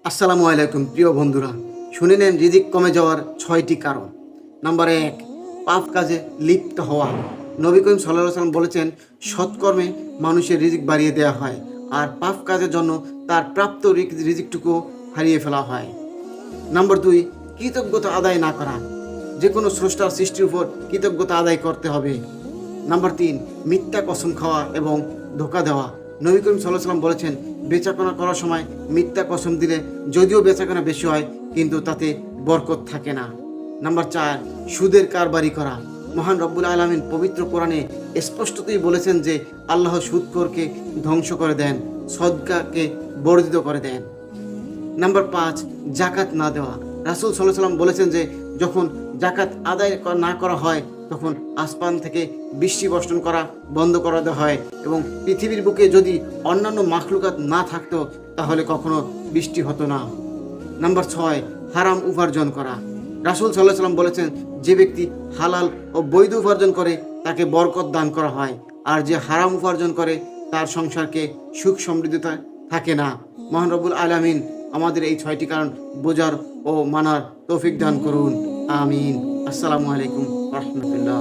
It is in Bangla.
আসসালামু আলাইকুম প্রিয় বন্ধুরা, শুনে নেন রিজিক কমে যাওয়ার 6টি কারণ। নাম্বার 1, পাপ কাজে লিপ্ত হওয়া। নবী করিম সাল্লাল্লাহু আলাইহি ওয়াসাল্লাম বলেছেন, সৎকর্মে মানুষের রিজিক বাড়িয়ে দেওয়া হয়, আর পাপ কাজের জন্য তার প্রাপ্ত রিজিকটুকু হারিয়ে ফেলা হয়। নাম্বার 2, কৃতজ্ঞতা আদায় না করা। যে কোনো স্রষ্টার সৃষ্টির উপর কৃতজ্ঞতা আদায় করতে হবে। নাম্বার 3, মিথ্যা কসম খাওয়া এবং ধোঁকা দেওয়া। নবী করিম সাল্লাল্লাহু আলাইহি ওয়াসাল্লাম বলেছেন, বেচাকেনা করার সময় মিথ্যা কসম দিলে যদিও বেচাকেনা বেশি হয়, কিন্তু তাতে বরকত থাকে না। নাম্বার 4, সুদের কারবারি করা। মহান রব্বুল আলামিন পবিত্র কোরআনে স্পষ্টতই বলেছেন যে আল্লাহ সুদখোরকে ধ্বংস করে দেন, সদকাকে বর্ধিত করে দেন। নাম্বার 5, জাকাত না দেওয়া। রাসূল সাল্লাল্লাহু আলাইহি ওয়াসাল্লাম বলেছেন যে যখন জাকাত আদায় না করা হয়, তখন আসমান থেকে বৃষ্টি বর্ষণ করা বন্ধ করে দেওয়া হয়, এবং পৃথিবীর বুকে যদি অন্যান্য মাখলুকাত না থাকতো তাহলে কখনো বৃষ্টি হতো না। নাম্বার 6, হারাম উপার্জন করা। রাসূল সাল্লাল্লাহু আলাইহি ওয়াসাল্লাম বলেছেন, যে ব্যক্তি হালাল ও বৈধ উপার্জন করে তাকে বরকত দান করা হয়, আর যে হারাম উপার্জন করে তার সংসারকে সুখ সমৃদ্ধতা থাকে না। মহান রব্বুল আলামিন আমাদের এই 6টি কারণ বোঝার ও মানার তৌফিক দান করুন। আমিন। আসসালামু আলাইকুম ওয়া রাহমাতুল্লাহ।